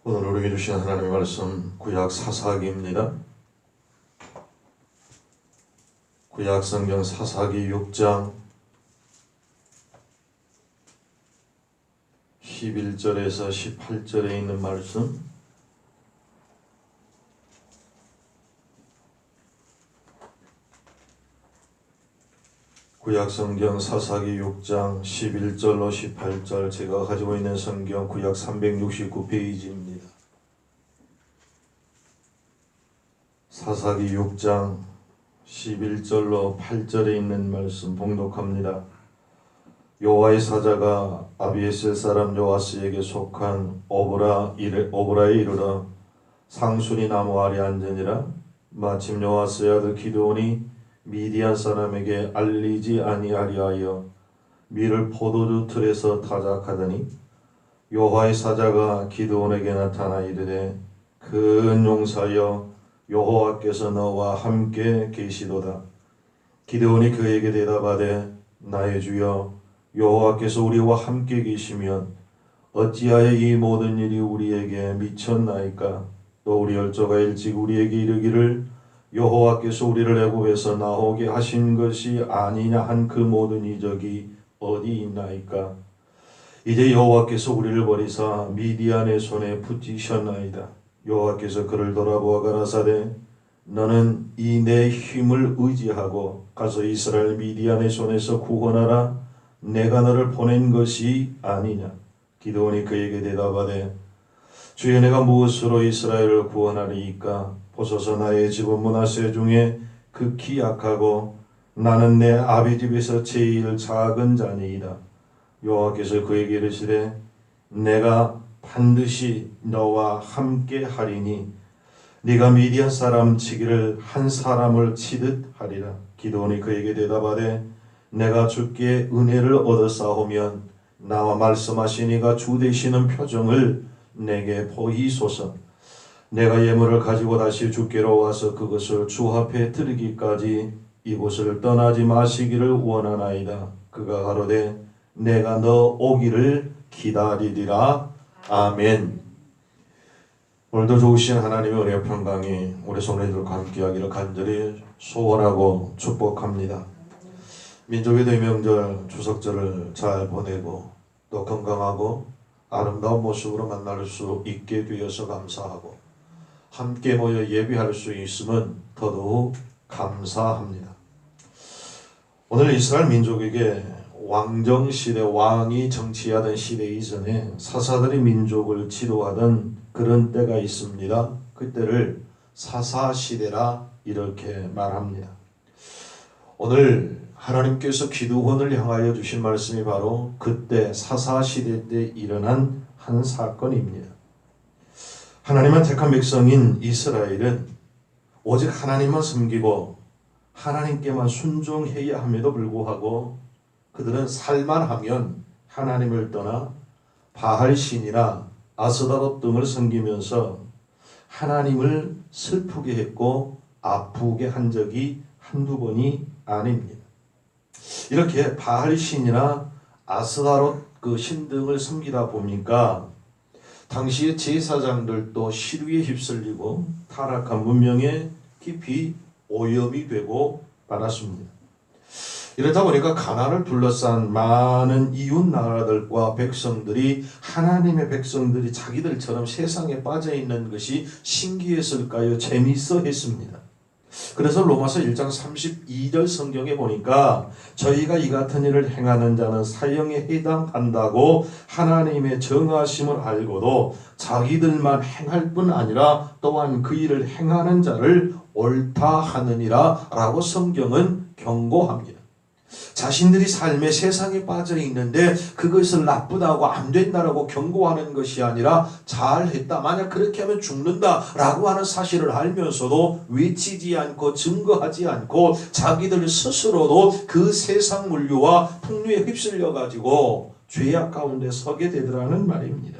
오늘 우리에게 주신 하나님의 말씀 구약 사사기입니다. 구약 성경 사사기 6장 11절에서 18절에 있는 말씀, 구약 성경 사사기 6장 11절로 18절, 제가 가지고 있는 성경 구약 369페이지입니다. 사사기 6장 11절로 8절에 있는 말씀 봉독합니다. 여호와의 사자가 아비에셀 사람 요아스에게 속한 오브라에 이르러 상수리 나무 아래 앉으니라. 마침 요아스의 아들 기드온이 미디안 사람에게 알리지 아니하리하여 밀을 포도주 틀에서 타작하더니 여호와의 사자가 기드온에게 나타나 이르되 큰 용사여 여호와께서 너와 함께 계시도다. 기드온이 그에게 대답하되 나의 주여 여호와께서 우리와 함께 계시면 어찌하여 이 모든 일이 우리에게 미쳤나이까? 또 우리 열조가 일찍 우리에게 이르기를 여호와께서 우리를 애굽에서 나오게 하신 것이 아니냐 한 그 모든 이적이 어디 있나이까? 이제 여호와께서 우리를 버리사 미디안의 손에 붙이셨나이다. 여호와께서 그를 돌아보아 가라사대 너는 이 내 힘을 의지하고 가서 이스라엘 미디안의 손에서 구원하라. 내가 너를 보낸 것이 아니냐? 기드온이 그에게 대답하되 주여 내가 무엇으로 이스라엘을 구원하리이까? 보소서 나의 집은 므낫세 중에 극히 약하고 나는 내 아비 집에서 제일 작은 자니이다. 여호와께서 그에게 이르시되 내가 반드시 너와 함께 하리니 네가 미디안 사람 치기를 한 사람을 치듯 하리라. 기드온이 그에게 대답하되 내가 주께 은혜를 얻었사오면 나와 말씀하시니가 주 되시는 표정을 내게 보이소서. 내가 예물을 가지고 다시 주께로 와서 그것을 주 앞에 드리기까지 이곳을 떠나지 마시기를 원하나이다. 그가 가로되 내가 너 오기를 기다리리라. 아멘. 오늘도 좋으신 하나님의 은혜와 평강이 우리 성도님들과 함께하기를 간절히 소원하고 축복합니다. 민족의 대명절 추석절을 잘 보내고 또 건강하고 아름다운 모습으로 만날 수 있게 되어서 감사하고 함께 모여 예배할 수 있으면 더더욱 감사합니다. 오늘 이스라엘 민족에게 왕정시대, 왕이 정치하던 시대 이전에 사사들이 민족을 지도하던 그런 때가 있습니다. 그때를 사사시대라 이렇게 말합니다. 오늘 하나님께서 기드온을 향하여 주신 말씀이 바로 그때 사사시대 때 일어난 한 사건입니다. 하나님만 택한 백성인 이스라엘은 오직 하나님만 섬기고 하나님께만 순종해야 함에도 불구하고 그들은 살만하면 하나님을 떠나 바알신이나 아스다롯 등을 섬기면서 하나님을 슬프게 했고 아프게 한 적이 한두 번이 아닙니다. 이렇게 바알신이나 아스다롯 그 신 등을 섬기다 보니까 당시의 제사장들도 시류에 휩쓸리고 타락한 문명에 깊이 오염이 되고 말았습니다. 이렇다 보니까 가나안을 둘러싼 많은 이웃 나라들과 백성들이 하나님의 백성들이 자기들처럼 세상에 빠져 있는 것이 신기했을까요? 재미있어 했습니다. 그래서 로마서 1장 32절 성경에 보니까 저희가 이 같은 일을 행하는 자는 사형에 해당한다고 하나님의 정하심을 알고도 자기들만 행할 뿐 아니라 또한 그 일을 행하는 자를 옳다 하느니라 라고 성경은 경고합니다. 자신들이 삶의 세상에 빠져 있는데 그것을 나쁘다고 안 된다라고 경고하는 것이 아니라 잘했다, 만약 그렇게 하면 죽는다라고 하는 사실을 알면서도 외치지 않고 증거하지 않고 자기들 스스로도 그 세상 물류와 풍류에 휩쓸려 가지고 죄악 가운데 서게 되더라는 말입니다.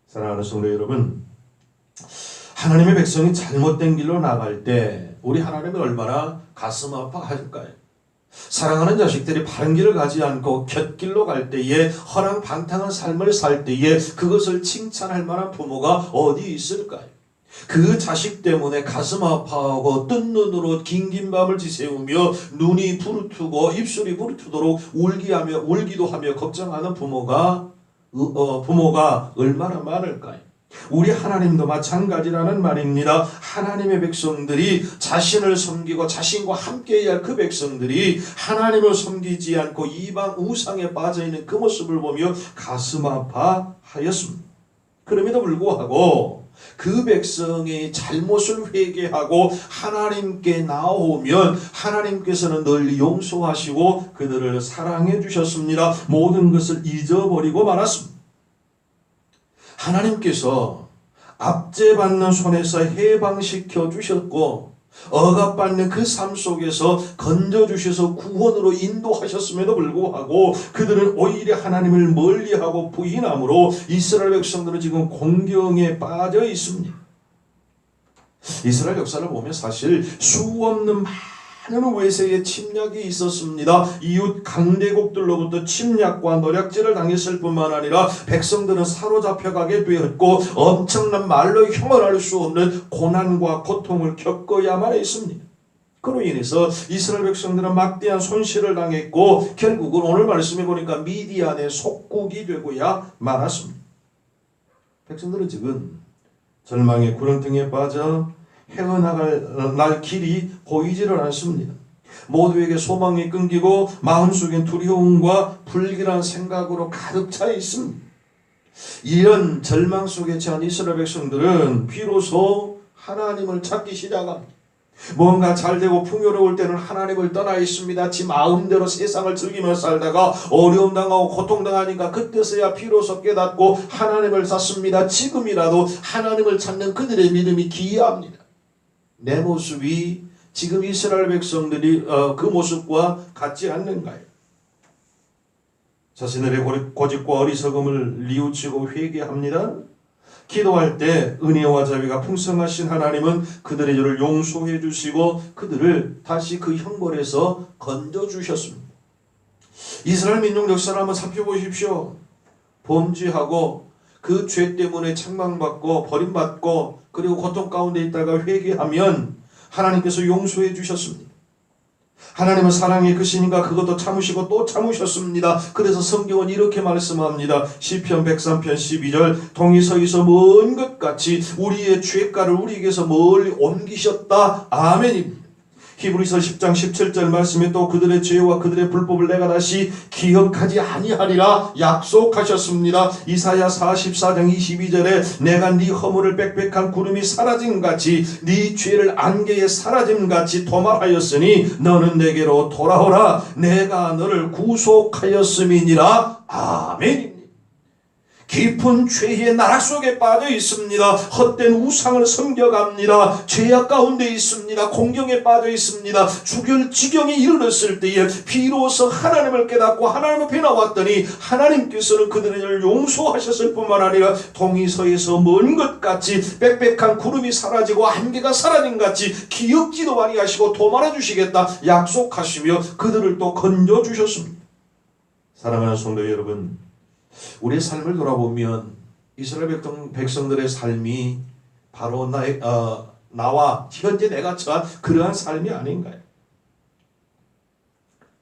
사랑하는 성도 여러분, 하나님의 백성이 잘못된 길로 나갈 때 우리 하나님이 얼마나 가슴 아파할까요? 사랑하는 자식들이 바른 길을 가지 않고 곁길로 갈 때에 허랑방탕한 삶을 살 때에 그것을 칭찬할 만한 부모가 어디 있을까요? 그 자식 때문에 가슴 아파하고 뜬 눈으로 긴긴 밤을 지새우며 눈이 부르트고 입술이 부르트도록 울기도 하며 걱정하는 부모가 얼마나 많을까요? 우리 하나님도 마찬가지라는 말입니다. 하나님의 백성들이 자신을 섬기고 자신과 함께해야 할 그 백성들이 하나님을 섬기지 않고 이방 우상에 빠져있는 그 모습을 보며 가슴 아파하였습니다. 그럼에도 불구하고 그 백성의 잘못을 회개하고 하나님께 나오면 하나님께서는 널리 용서하시고 그들을 사랑해 주셨습니다. 모든 것을 잊어버리고 말았습니다. 하나님께서 압제받는 손에서 해방시켜 주셨고 억압받는 그 삶 속에서 건져주셔서 구원으로 인도하셨음에도 불구하고 그들은 오히려 하나님을 멀리하고 부인함으로 이스라엘 백성들은 지금 공경에 빠져 있습니다. 이스라엘 역사를 보면 사실 수없는 많은 외세의 침략이 있었습니다. 이웃 강대국들로부터 침략과 노략질을 당했을 뿐만 아니라 백성들은 사로잡혀가게 되었고 엄청난 말로 형언할 수 없는 고난과 고통을 겪어야만 했습니다. 그로 인해서 이스라엘 백성들은 막대한 손실을 당했고 결국은 오늘 말씀해 보니까 미디안의 속국이 되고야 말았습니다. 백성들은 지금 절망의 구렁텅이에 빠져 헤어나갈 날 길이 보이지를 않습니다. 모두에게 소망이 끊기고 마음속엔 두려움과 불길한 생각으로 가득 차 있습니다. 이런 절망 속에 처한 이스라엘 백성들은 비로소 하나님을 찾기 시작합니다. 뭔가 잘되고 풍요로울 때는 하나님을 떠나 있습니다. 지 마음대로 세상을 즐기며 살다가 어려움 당하고 고통 당하니까 그때서야 비로소 깨닫고 하나님을 찾습니다. 지금이라도 하나님을 찾는 그들의 믿음이 기이합니다. 내 모습이 지금 이스라엘 백성들이 그 모습과 같지 않는가요? 자신들의 고집과 어리석음을 뉘우치고 회개합니다. 기도할 때 은혜와 자비가 풍성하신 하나님은 그들의 죄를 용서해 주시고 그들을 다시 그 형벌에서 건져주셨습니다. 이스라엘 민족 역사를 한번 살펴보십시오. 범죄하고 그 죄 때문에 책망받고 버림받고 그리고 고통 가운데 있다가 회개하면 하나님께서 용서해 주셨습니다. 하나님은 사랑의 크시니까 그것도 참으시고 또 참으셨습니다. 그래서 성경은 이렇게 말씀합니다. 시편 103편 12절 동이 서에서 먼 것 같이 우리의 죄가를 우리에게서 멀리 옮기셨다. 아멘입니다. 히브리서 10장 17절 말씀에 또 그들의 죄와 그들의 불법을 내가 다시 기억하지 아니하리라 약속하셨습니다. 이사야 44장 22절에 내가 네 허물을 빽빽한 구름이 사라짐 같이 네 죄를 안개에 사라짐 같이 도말하였으니 너는 내게로 돌아오라 내가 너를 구속하였음이니라. 아멘입니다. 깊은 죄의 나락 속에 빠져 있습니다. 헛된 우상을 섬겨갑니다. 죄악 가운데 있습니다. 공경에 빠져 있습니다. 죽을 지경에 이르렀을 때에 비로소 하나님을 깨닫고 하나님 앞에 나왔더니 하나님께서는 그들을 용서하셨을 뿐만 아니라 동이서에서 먼 것 같이 빽빽한 구름이 사라지고 안개가 사라진 같이 기억지도 아니하시고 도말해 주시겠다 약속하시며 그들을 또 건져주셨습니다. 사랑하는 성도 여러분, 우리의 삶을 돌아보면 이스라엘 백성들의 삶이 바로 나와 현재 내가 처한 그러한 삶이 아닌가요?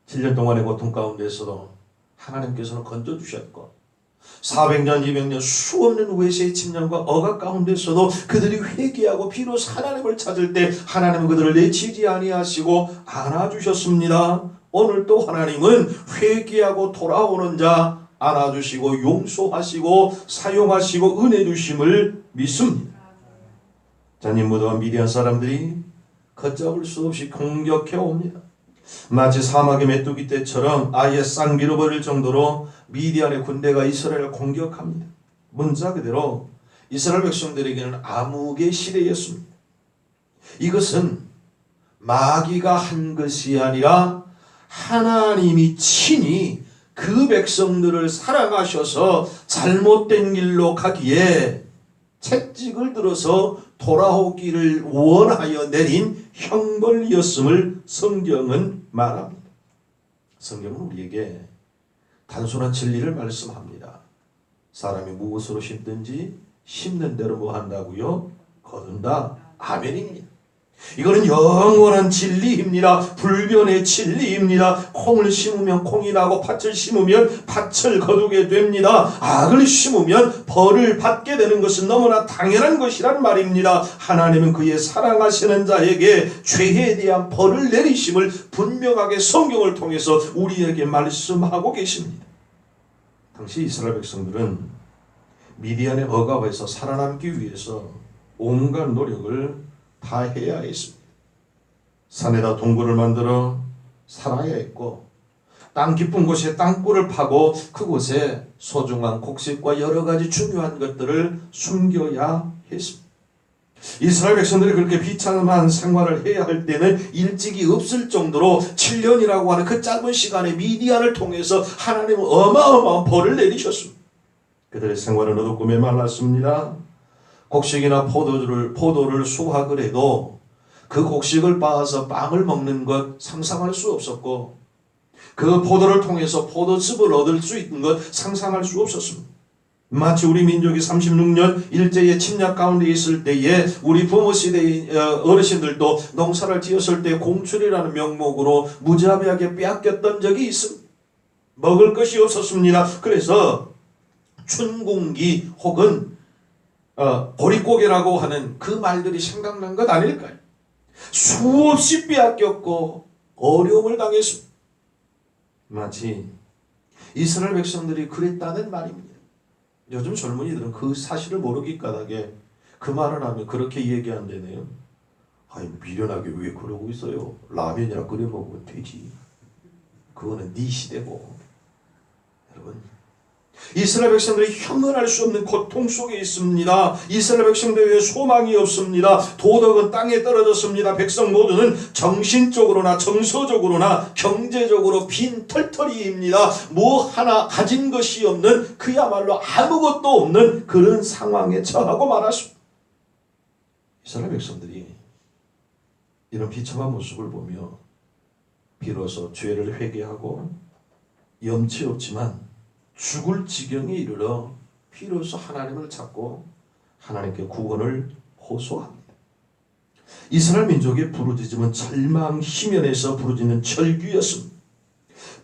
7년 동안의 고통 가운데서도 하나님께서는 건져주셨고 400년 200년 수없는 외세의 침략과 억압 가운데서도 그들이 회개하고 비로소 하나님을 찾을 때 하나님은 그들을 내치지 아니하시고 안아주셨습니다. 오늘 또 하나님은 회개하고 돌아오는 자 안아주시고 용서하시고 사용하시고 은혜 주심을 믿습니다. 자님무도와 미디안 사람들이 걷잡을 수 없이 공격해 옵니다. 마치 사막의 메뚜기 떼처럼 아예 싹 밀어버릴 정도로 미디안의 군대가 이스라엘을 공격합니다. 문자 그대로 이스라엘 백성들에게는 암흑의 시대였습니다. 이것은 마귀가 한 것이 아니라 하나님이 친히 그 백성들을 사랑하셔서 잘못된 길로 가기에 채찍을 들어서 돌아오기를 원하여 내린 형벌이었음을 성경은 말합니다. 성경은 우리에게 단순한 진리를 말씀합니다. 사람이 무엇으로 심든지 심는 대로 뭐 한다고요? 거둔다. 아멘입니다. 이거는 영원한 진리입니다. 불변의 진리입니다. 콩을 심으면 콩이 나고 팥을 심으면 팥을 거두게 됩니다. 악을 심으면 벌을 받게 되는 것은 너무나 당연한 것이란 말입니다. 하나님은 그의 사랑하시는 자에게 죄에 대한 벌을 내리심을 분명하게 성경을 통해서 우리에게 말씀하고 계십니다. 당시 이스라엘 백성들은 미디안의 억압에서 살아남기 위해서 온갖 노력을 다 해야 했습니다. 산에다 동굴을 만들어 살아야 했고, 땅 깊은 곳에 땅굴을 파고 그곳에 소중한 곡식과 여러 가지 중요한 것들을 숨겨야 했습니다. 이스라엘 백성들이 그렇게 비참한 생활을 해야 할 때는 일찍이 없을 정도로 7년이라고 하는 그 짧은 시간에 미디안을 통해서 하나님은 어마어마한 벌을 내리셨습니다. 그들의 생활은 어둡고 메말랐습니다. 곡식이나 포도를 수확을 해도 그 곡식을 빻아서 빵을 먹는 것 상상할 수 없었고, 그 포도를 통해서 포도즙을 얻을 수 있는 것 상상할 수 없었습니다. 마치 우리 민족이 36년 일제의 침략 가운데 있을 때에 우리 부모 시대의 어르신들도 농사를 지었을 때 공출이라는 명목으로 무자비하게 빼앗겼던 적이 있습니다. 먹을 것이 없었습니다. 그래서 춘궁기 혹은 보릿고개라고 하는 그 말들이 생각난 것 아닐까요? 수없이 빼앗겼고 어려움을 당했습니다. 마치 이스라엘 백성들이 그랬다는 말입니다. 요즘 젊은이들은 그 사실을 모르기 까닭에 그 말을 하면 그렇게 얘기한다네요. 아니 미련하게 왜 그러고 있어요? 라면이라 끓여 먹으면 되지. 그거는 네 시대고. 여러분, 이스라엘 백성들이 형언할 수 없는 고통 속에 있습니다. 이스라엘 백성들에게 소망이 없습니다. 도덕은 땅에 떨어졌습니다. 백성 모두는 정신적으로나 정서적으로나 경제적으로 빈털터리입니다. 뭐 하나 가진 것이 없는, 그야말로 아무것도 없는 그런 상황에 처하고 말았습니다. 이스라엘 백성들이 이런 비참한 모습을 보며 비로소 죄를 회개하고 염치 없지만 죽을 지경에 이르러 비로소 하나님을 찾고 하나님께 구원을 호소합니다. 이스라엘 민족의 부르짖음은 절망 희면에서 부르짖는 절규였습니다.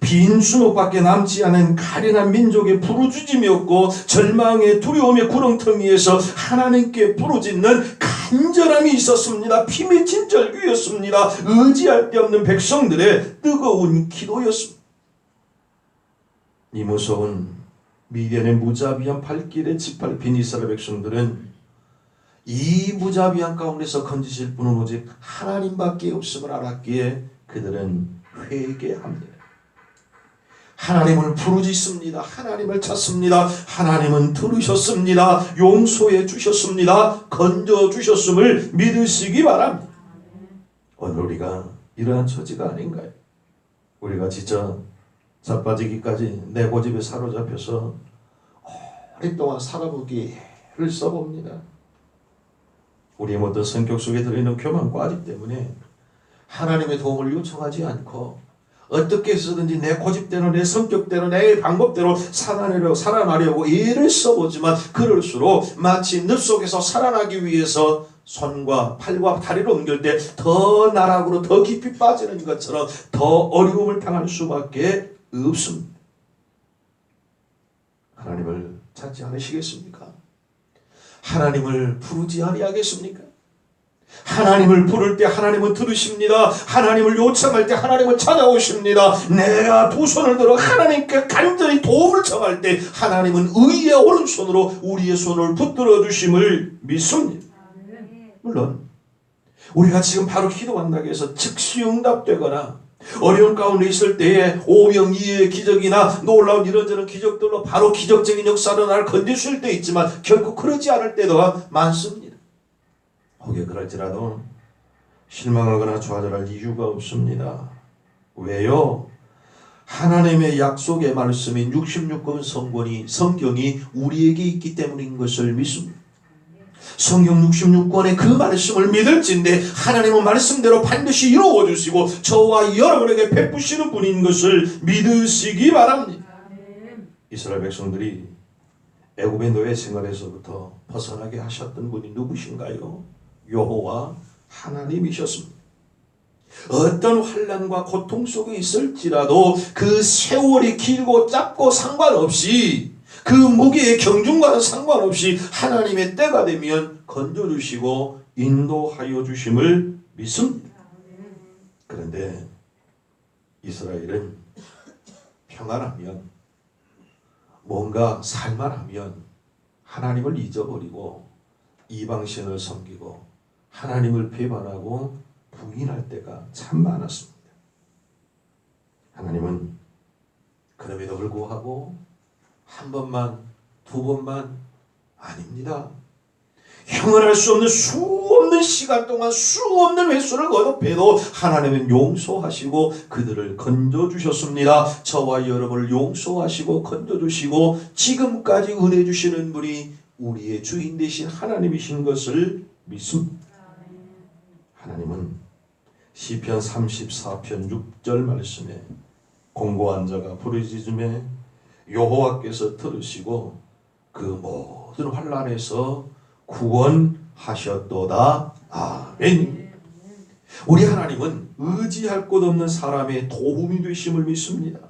빈 주먹밖에 남지 않은 가련한 민족의 부르짖음이었고, 절망의 두려움의 구렁텅이에서 하나님께 부르짖는 간절함이 있었습니다. 피 맺힌 절규였습니다. 의지할 데 없는 백성들의 뜨거운 기도였습니다. 이 무서운 미디안의 무자비한 발길에 짓밟힌 이스라엘 백성들은 이 무자비한 가운데서 건지실 분은 오직 하나님밖에 없음을 알았기에 그들은 회개합니다. 하나님을 부르짖습니다. 하나님을 찾습니다. 하나님은 들으셨습니다. 용서해 주셨습니다. 건져 주셨음을 믿으시기 바랍니다. 오늘 우리가 이러한 처지가 아닌가요? 우리가 진짜 자빠지기까지 내 고집에 사로잡혀서 오랫동안 살아보기를 써봅니다. 우리의 모든 성격 속에 들어있는 교만과 아집 때문에 하나님의 도움을 요청하지 않고 어떻게 해서든지 내 고집대로, 내 성격대로, 내 방법대로 살아나려고 애를 써보지만 그럴수록 마치 늪 속에서 살아나기 위해서 손과 팔과 다리를 옮길 때 더 나락으로 더 깊이 빠지는 것처럼 더 어려움을 당할 수밖에 없습니다. 하나님을 찾지 않으시겠습니까? 하나님을 부르지 아니하겠습니까? 하나님을 부를 때 하나님은 들으십니다. 하나님을 요청할 때 하나님은 찾아오십니다. 내가 두 손을 들어 하나님께 간절히 도움을 청할 때 하나님은 의의 오른손으로 우리의 손을 붙들어 주심을 믿습니다. 물론 우리가 지금 바로 기도한다고 해서 즉시 응답되거나 어려운 가운데 있을 때에 오명이의 기적이나 놀라운 이런저런 기적들로 바로 기적적인 역사로 나를 건지실 때 있지만 결코 그러지 않을 때도 많습니다. 혹여 그럴지라도 실망하거나 좌절할 이유가 없습니다. 왜요? 하나님의 약속의 말씀인 66권 성경이 우리에게 있기 때문인 것을 믿습니다. 성경 66권의 그 말씀을 믿을진데 하나님은 말씀대로 반드시 이루어 주시고 저와 여러분에게 베푸시는 분인 것을 믿으시기 바랍니다. 이스라엘 백성들이 애굽의 노예 생활에서부터 벗어나게 하셨던 분이 누구신가요? 여호와 하나님이셨습니다. 어떤 환난과 고통 속에 있을지라도 그 세월이 길고 짧고 상관없이 그 무게의 경중과는 상관없이 하나님의 때가 되면 건져주시고 인도하여 주심을 믿습니다. 그런데 이스라엘은 평안하면 뭔가 살만하면 하나님을 잊어버리고 이방신을 섬기고 하나님을 배반하고 부인할 때가 참 많았습니다. 하나님은 그럼에도 불구하고 한 번만 두 번만 아닙니다. 형언할 수 없는 수없는 시간 동안 수없는 횟수를 거듭해도 하나님은 용서하시고 그들을 건져주셨습니다. 저와 여러분을 용서하시고 건져주시고 지금까지 은혜 주시는 분이 우리의 주인 되신 하나님이신 것을 믿습니다. 하나님은 시편 34편 6절 말씀에 공고한 자가 부르짖음에 여호와께서 들으시고 그 모든 환난에서 구원하셨도다. 아멘. 우리 하나님은 의지할 곳 없는 사람의 도움이 되심을 믿습니다.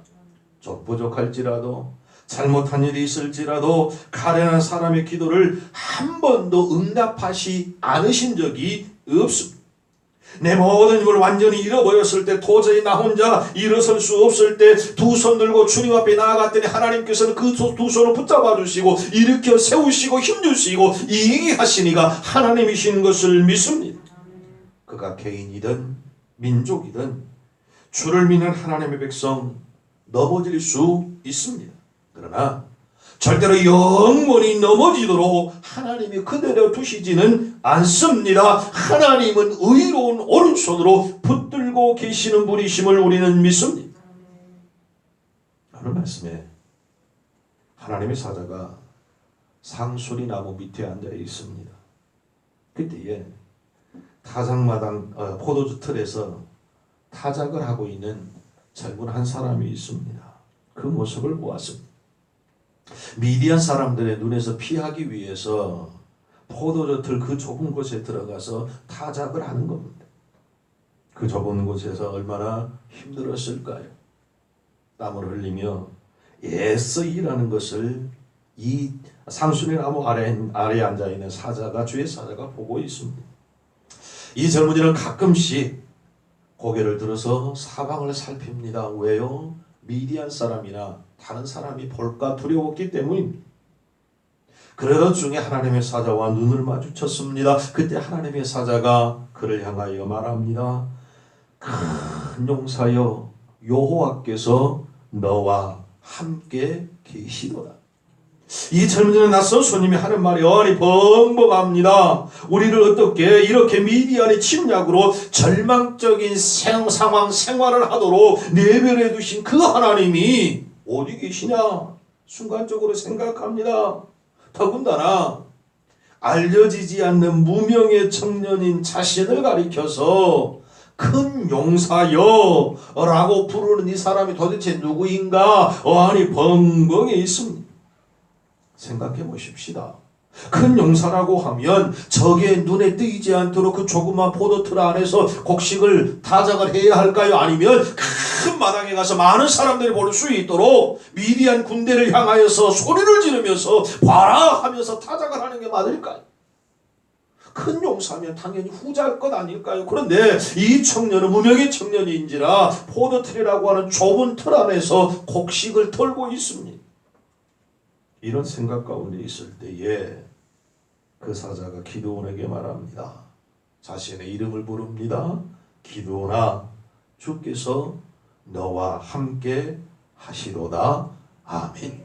적부족할지라도 잘못한 일이 있을지라도 가련한 사람의 기도를 한 번도 응답하시 않으신 적이 없습니다. 내 모든 힘을 완전히 잃어버렸을 때 도저히 나 혼자 일어설 수 없을 때 두 손 들고 주님 앞에 나아갔더니 하나님께서는 그 두 손을 붙잡아 주시고 일으켜 세우시고 힘주시고 이기게 하시니가 하나님이신 것을 믿습니다. 그가 개인이든 민족이든 주를 믿는 하나님의 백성 넘어질 수 있습니다. 그러나 절대로 영원히 넘어지도록 하나님이 그대로 두시지는 않습니다. 하나님은 의로운 오른손으로 붙들고 계시는 분이심을 우리는 믿습니다. 오늘 말씀에 하나님의 사자가 상수리 나무 밑에 앉아 있습니다. 그때에 타작마당 포도주 틀에서 타작을 하고 있는 젊은 한 사람이 있습니다. 그 모습을 보았습니다. 미디안 사람들의 눈에서 피하기 위해서 포도주 틀 그 좁은 곳에 들어가서 타작을 하는 겁니다. 그 좁은 곳에서 얼마나 힘들었을까요? 땀을 흘리며 애써 일하는 것을 이 상수리 나무 아래에 앉아있는 사자가 주의 사자가 보고 있습니다. 이 젊은이는 가끔씩 고개를 들어서 사방을 살핍니다. 왜요? 미디안 사람이나 다른 사람이 볼까 두려웠기 때문입니다. 그러던 중에 하나님의 사자와 눈을 마주쳤습니다. 그때 하나님의 사자가 그를 향하여 말합니다. 큰 용사여 여호와께서 너와 함께 계시도다. 이 젊은이는 낯선 손님이 하는 말이 어안이 벙벙합니다. 우리를 어떻게 이렇게 미디안의 침략으로 절망적인 상황 생활을 하도록 내버려 두신 그 하나님이 어디 계시냐 순간적으로 생각합니다. 더군다나 알려지지 않는 무명의 청년인 자신을 가리켜서 큰 용사여 라고 부르는 이 사람이 도대체 누구인가 어안이 벙벙해 있습니다. 생각해 보십시다. 큰 용사라고 하면 적의 눈에 띄지 않도록 그 조그만 포도틀 안에서 곡식을 타작을 해야 할까요? 아니면 큰 마당에 가서 많은 사람들이 볼 수 있도록 미디안 군대를 향하여서 소리를 지르면서 봐라 하면서 타작을 하는 게 맞을까요? 큰 용사면 당연히 후자일 것 아닐까요? 그런데 이 청년은 무명의 청년인지라 포도틀이라고 하는 좁은 틀 안에서 곡식을 털고 있습니다. 이런 생각 가운데 있을 때에 그 사자가 기드온에게 말합니다. 자신의 이름을 부릅니다. 기드온아, 주께서 너와 함께 하시도다. 아멘.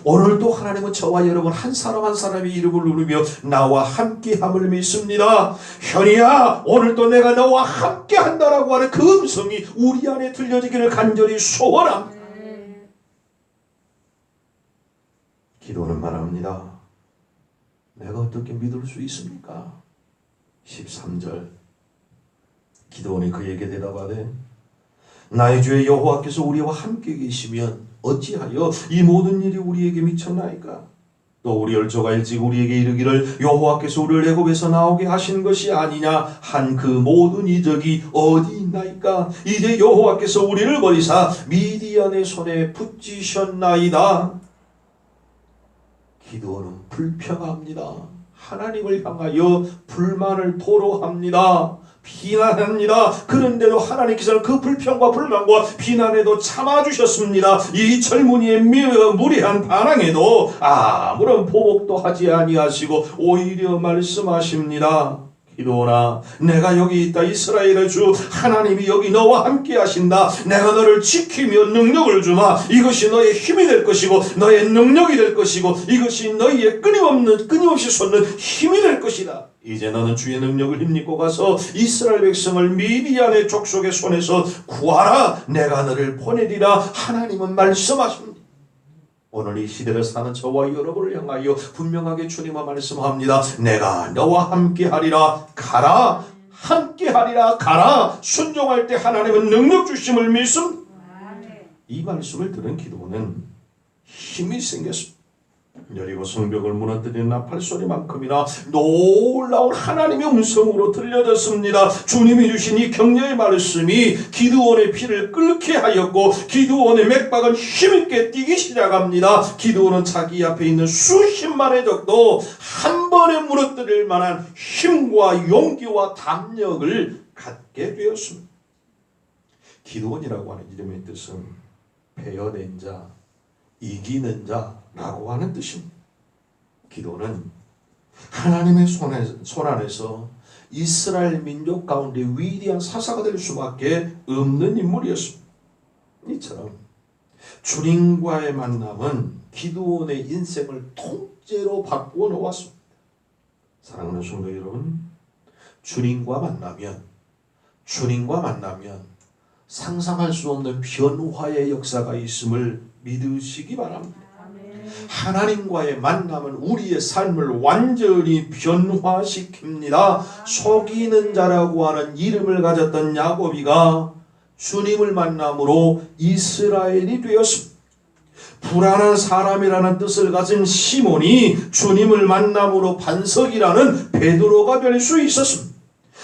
오늘도 하나님은 저와 여러분 한 사람 한 사람의 이름을 부르며 나와 함께함을 믿습니다. 현이야, 오늘도 내가 너와 함께한다라고 하는 그 음성이 우리 안에 들려지기를 간절히 소원합니다. 기도는 말합니다. 내가 어떻게 믿을 수 있습니까? 13절 기드온이 그에게 대답하되 나의 주의 여호와께서 우리와 함께 계시면 어찌하여 이 모든 일이 우리에게 미쳤나이까? 또 우리 열조가 일찍 우리에게 이르기를 여호와께서 우리를 애굽에서 나오게 하신 것이 아니냐 한 그 모든 이적이 어디 있나이까? 이제 여호와께서 우리를 버리사 미디안의 손에 붙이셨나이다. 기드온은 불평합니다. 하나님을 향하여 불만을 토로합니다. 비난합니다. 그런데도 하나님께서는 그 불평과 불만과 비난에도 참아주셨습니다. 이 젊은이의 무례한 반항에도 아무런 보복도 하지 아니하시고 오히려 말씀하십니다. 기도나 내가 여기 있다. 이스라엘의 주 하나님이 여기 너와 함께 하신다. 내가 너를 지키며 능력을 주마. 이것이 너의 힘이 될 것이고 너의 능력이 될 것이고 이것이 너희의 끊임없이 솟는 힘이 될 것이다. 이제 너는 주의 능력을 힘입고 가서 이스라엘 백성을 미디안의 족속의 손에서 구하라. 내가 너를 보내리라. 하나님은 말씀하십니다. 오늘 이 시대를 사는 저와 여러분을 향하여 분명하게 주님은 말씀합니다. 내가 너와 함께 하리라. 가라. 함께 하리라. 가라. 순종할 때 하나님은 능력 주심을 믿습니다. 이 말씀을 들은 기도는 힘이 생겼습니다. 여리고 성벽을 무너뜨리는 나팔 소리만큼이나 놀라운 하나님의 음성으로 들려졌습니다. 주님이 주신 이 격려의 말씀이 기드온의 피를 끓게 하였고 기드온의 맥박은 힘있게 뛰기 시작합니다. 기드온은 자기 앞에 있는 수십만의 적도 한 번에 무너뜨릴 만한 힘과 용기와 담력을 갖게 되었습니다. 기드온이라고 하는 이름의 뜻은 베어낸 자, 이기는 자라고 하는 뜻입니다. 기도는 하나님의 손 안에서 이스라엘 민족 가운데 위대한 사사가 될 수밖에 없는 인물이었습니다. 이처럼 주님과의 만남은 기드온의 인생을 통째로 바꾸어 놓았습니다. 사랑하는 성도 여러분, 주님과 만나면 상상할 수 없는 변화의 역사가 있음을 믿으시기 바랍니다. 하나님과의 만남은 우리의 삶을 완전히 변화시킵니다. 속이는 자라고 하는 이름을 가졌던 야곱이가 주님을 만남으로 이스라엘이 되었습니다. 불안한 사람이라는 뜻을 가진 시몬이 주님을 만남으로 반석이라는 베드로가 될 수 있었습니다.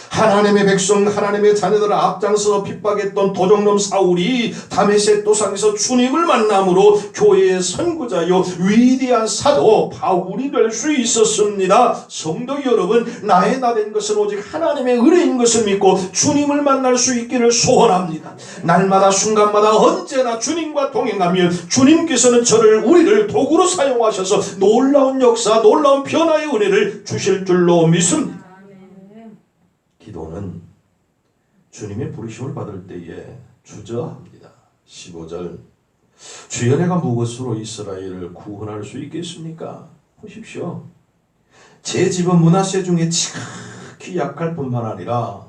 하나님의 백성, 하나님의 자녀들을 앞장서 핍박했던 도적놈 사울이 다메섹 도상에서 주님을 만남으로 교회의 선구자요 위대한 사도 바울이 될 수 있었습니다. 성도 여러분, 나의 나된 것은 오직 하나님의 은혜인 것을 믿고 주님을 만날 수 있기를 소원합니다. 날마다 순간마다 언제나 주님과 동행하며 주님께서는 우리를 도구로 사용하셔서 놀라운 역사, 놀라운 변화의 은혜를 주실 줄로 믿습니다. 기도는 주님의 부르심을 받을 때에 주저합니다. 15절 주여 내가 무엇으로 이스라엘을 구원할 수 있겠습니까? 보십시오. 제 집은 므낫세 중에 지극히 약할 뿐만 아니라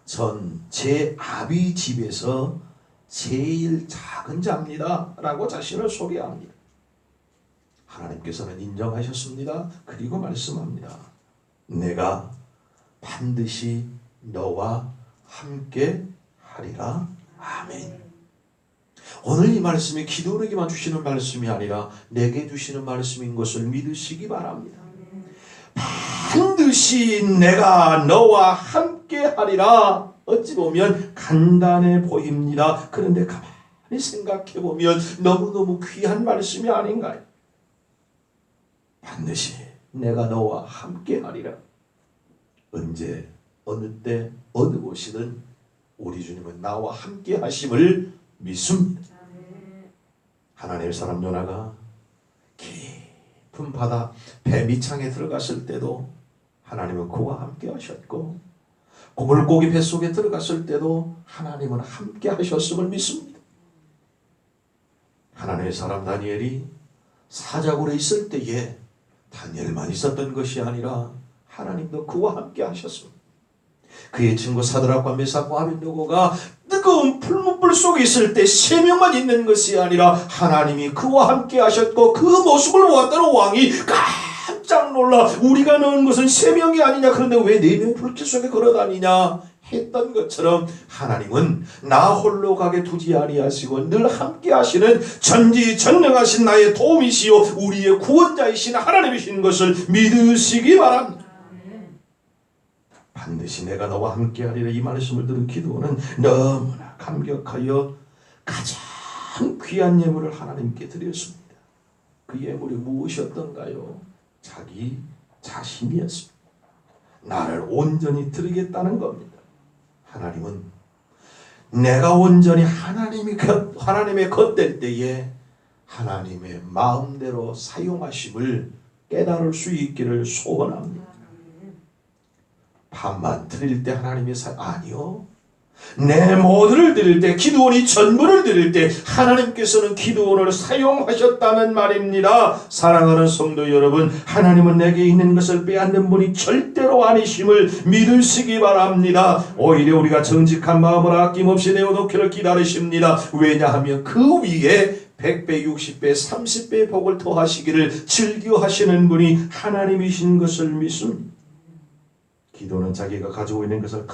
전 제 아비 집에서 제일 작은 자입니다 라고 자신을 소개합니다. 하나님께서는 인정하셨습니다. 그리고 말씀합니다. 내가 반드시 너와 함께 하리라. 아멘. 오늘 이 말씀이 기도에게만 주시는 말씀이 아니라 내게 주시는 말씀인 것을 믿으시기 바랍니다. 반드시 내가 너와 함께 하리라. 어찌 보면 간단해 보입니다. 그런데 가만히 생각해 보면 너무너무 귀한 말씀이 아닌가요? 반드시 내가 너와 함께 하리라. 언제, 어느 때, 어느 곳이든 우리 주님은 나와 함께 하심을 믿습니다. 하나님의 사람 요나가 깊은 바다 배 밑창에 들어갔을 때도 하나님은 그와 함께 하셨고, 물고기 뱃속에 들어갔을 때도 하나님은 함께 하셨음을 믿습니다. 하나님의 사람 다니엘이 사자굴에 있을 때에 다니엘만 있었던 것이 아니라 하나님도 그와 함께 하셨습니다. 그의 친구 사드락과 메삭과 아벳느고가 뜨거운 풀무불 속에 있을 때 3명만 있는 것이 아니라 하나님이 그와 함께 하셨고 그 모습을 보았다는 왕이 깜짝 깜짝 놀라 우리가 넣은 것은 3명이 아니냐, 그런데 왜 4명이 불길 속에 걸어다니냐 했던 것처럼 하나님은 나 홀로 가게 두지 아니하시고 늘 함께 하시는 전지전능하신 나의 도움이시요 우리의 구원자이신 하나님이신 것을 믿으시기 바랍니다. 반드시 내가 너와 함께하리라, 이 말씀을 들은 기도는 너무나 감격하여 가장 귀한 예물을 하나님께 드렸습니다. 그 예물이 무엇이었던가요? 자기 자신이었습니다. 나를 온전히 드리겠다는 겁니다. 하나님은 내가 온전히 하나님의 겉될 때에 하나님의 마음대로 사용하심을 깨달을 수 있기를 소원합니다. 밥만 드릴 때 하나님의 아니요, 내 모두를 드릴 때, 기드온이 전부를 드릴 때 하나님께서는 기드온을 사용하셨다는 말입니다. 사랑하는 성도 여러분, 하나님은 내게 있는 것을 빼앗는 분이 절대로 아니심을 믿으시기 바랍니다. 오히려 우리가 정직한 마음을 아낌없이 내어놓기를 기다리십니다. 왜냐하면 그 위에 100배, 60배, 30배의 복을 더하시기를 즐겨하시는 분이 하나님이신 것을 믿습니다. 기도는 자기가 가지고 있는 것을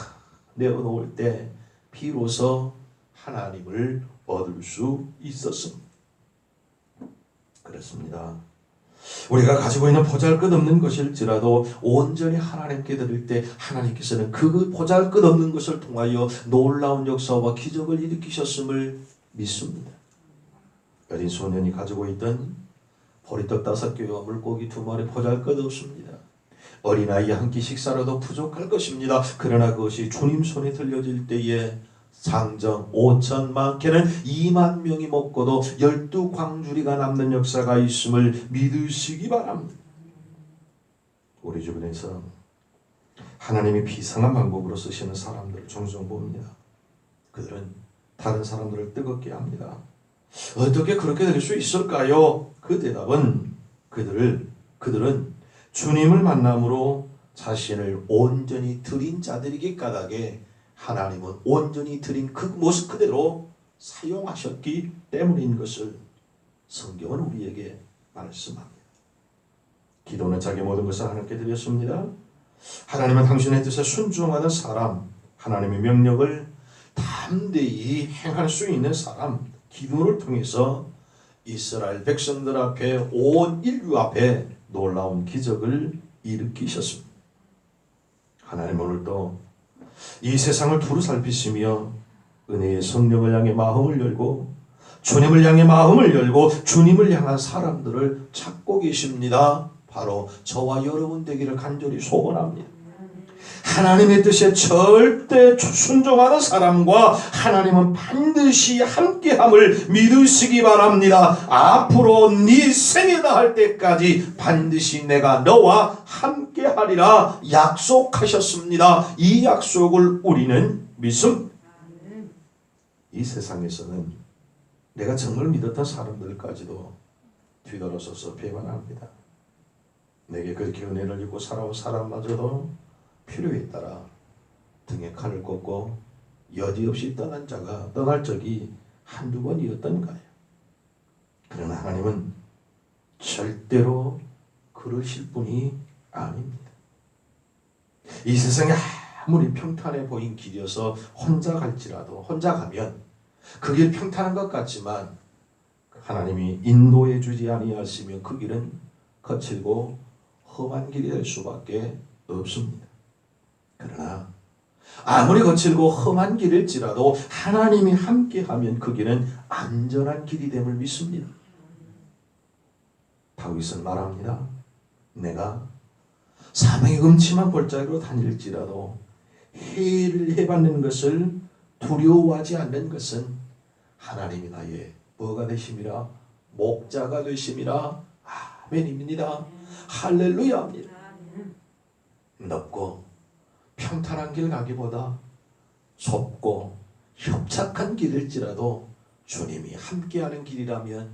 내어놓을 때 비로소 하나님을 얻을 수 있었습니다. 그렇습니다. 우리가 가지고 있는 보잘것없는 것일지라도 온전히 하나님께 드릴 때 하나님께서는 그 보잘것없는 것을 통하여 놀라운 역사와 기적을 일으키셨음을 믿습니다. 어린 소년이 가지고 있던 보리떡 5개와 물고기 2마리 보잘것없습니다. 어린아이 한 끼 식사로도 부족할 것입니다. 그러나 그것이 주님 손에 들려질 때에 상정 5천 많게는 2만 명이 먹고도 12광주리가 남는 역사가 있음을 믿으시기 바랍니다. 우리 주변에서 하나님이 비상한 방법으로 쓰시는 사람들을 종종 봅니다. 그들은 다른 사람들을 뜨겁게 합니다. 어떻게 그렇게 될 수 있을까요? 그 대답은 그들은 주님을 만남으로 자신을 온전히 드린 자들이기 까닭에 하나님은 온전히 드린 그 모습 그대로 사용하셨기 때문인 것을 성경은 우리에게 말씀합니다. 기도는 자기 모든 것을 하나님께 드렸습니다. 하나님은 당신의 뜻에 순종하는 사람, 하나님의 명령을 담대히 행할 수 있는 사람, 기도를 통해서 이스라엘 백성들 앞에, 온 인류 앞에 놀라운 기적을 일으키셨습니다. 하나님 오늘도 이 세상을 두루 살피시며 은혜의 성령을 향해 마음을 열고 주님을 향해 마음을 열고 주님을 향한 사람들을 찾고 계십니다. 바로 저와 여러분 되기를 간절히 소원합니다. 하나님의 뜻에 절대 순종하는 사람과 하나님은 반드시 함께함을 믿으시기 바랍니다. 앞으로 네 생애다 할 때까지 반드시 내가 너와 함께하리라 약속하셨습니다. 이 약속을 우리는 믿습니다. 이 세상에서는 내가 정말 믿었던 사람들까지도 뒤돌아서서 배반합니다. 내게 그렇게 은혜를 입고 살아온 사람마저도 필요에 따라 등에 칼을 꽂고 여지없이 떠난 자가 떠날 적이 한두 번이었던가요? 그러나 하나님은 절대로 그러실 분이 아닙니다. 이 세상에 아무리 평탄해 보인 길이어서 혼자 갈지라도, 혼자 가면 그 길 평탄한 것 같지만 하나님이 인도해 주지 아니하시면 그 길은 거칠고 험한 길이 될 수밖에 없습니다. 그러나 아무리 거칠고 험한 길일지라도 하나님이 함께하면 그 길은 안전한 길이 됨을 믿습니다. 다윗은 말합니다. 내가 사망의 음침한 골짜기로 다닐지라도 해를 해받는 것을 두려워하지 않는 것은 하나님이 나의 뭐가 되심이라? 목자가 되심이라. 아멘입니다. 할렐루야입니다. 넓고 평탄한 길 가기보다 좁고 협착한 길일지라도 주님이 함께하는 길이라면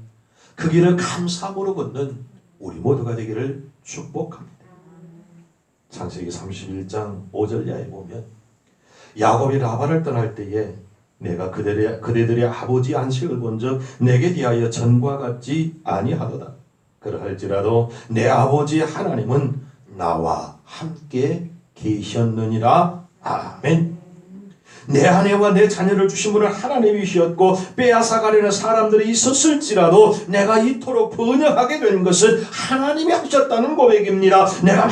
그 길을 감사함으로 걷는 우리 모두가 되기를 축복합니다. 창세기 31장 5절야에 보면 야곱이 라반을 떠날 때에 내가 그대들의 아버지 안식을 본즉 내게 대하여 전과 같지 아니하도다. 그러할지라도 내 아버지 하나님은 나와 함께 계셨느니라. 아멘. 내 아내와 내 자녀를 주신 분은 하나님이셨고 빼앗아가려는 사람들이 있었을지라도 내가 이토록 번영하게 된 것은 하나님이 하셨다는 고백입니다. 내가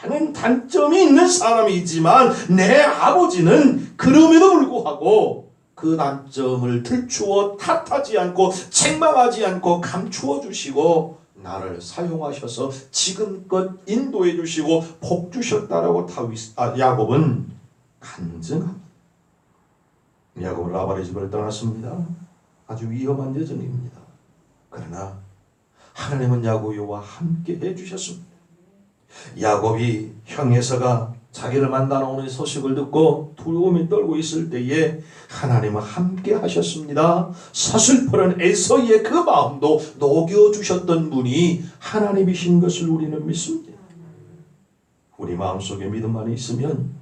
많은 단점이 있는 사람이지만 내 아버지는 그럼에도 불구하고 그 단점을 들추어 탓하지 않고 책망하지 않고 감추어 주시고 나를 사용하셔서 지금껏 인도해 주시고 복 주셨다라고 야곱은 간증합니다. 야곱은 라반의 집을 떠났습니다. 아주 위험한 여정입니다. 그러나 하나님은 야곱과 함께 해주셨습니다. 야곱이 형에서가 자기를 만나오는 소식을 듣고 두려움이 떨고 있을 때에 하나님은 함께 하셨습니다. 서슬퍼런 에서의 그 마음도 녹여주셨던 분이 하나님이신 것을 우리는 믿습니다. 우리 마음속에 믿음만 있으면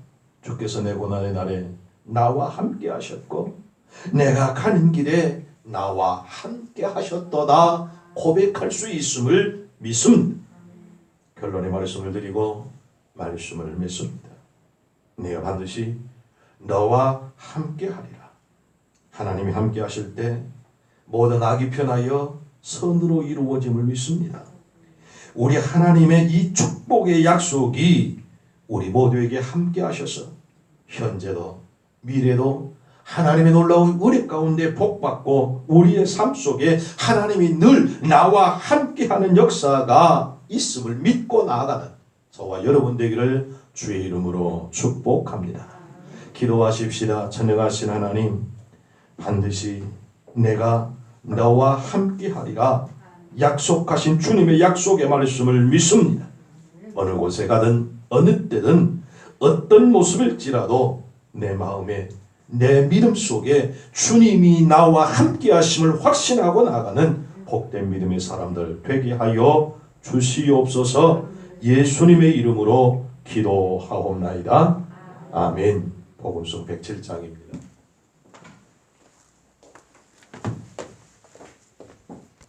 주께서 내 고난의 날에 나와 함께 하셨고 내가 가는 길에 나와 함께 하셨도다 고백할 수 있음을 믿습니다. 결론의 말씀을 드리고 말씀을 맺습니다. 내가 반드시 너와 함께 하리라. 하나님이 함께 하실 때 모든 악이 편하여 선으로 이루어짐을 믿습니다. 우리 하나님의 이 축복의 약속이 우리 모두에게 함께 하셔서 현재도 미래도 하나님의 놀라운 은혜 가운데 복받고 우리의 삶 속에 하나님이 늘 나와 함께하는 역사가 있음을 믿고 나아가는 저와 여러분 되기를 주의 이름으로 축복합니다. 기도하십시다. 전능하신 하나님, 반드시 내가 너와 함께하리라 약속하신 주님의 약속의 말씀을 믿습니다. 어느 곳에 가든 어느 때든 어떤 모습일지라도 내 마음에 내 믿음 속에 주님이 나와 함께 하심을 확신하고 나가는 복된 믿음의 사람들 되게 하여 주시옵소서. 예수님의 이름으로 기도하옵나이다. 아멘. 복음서 107장입니다.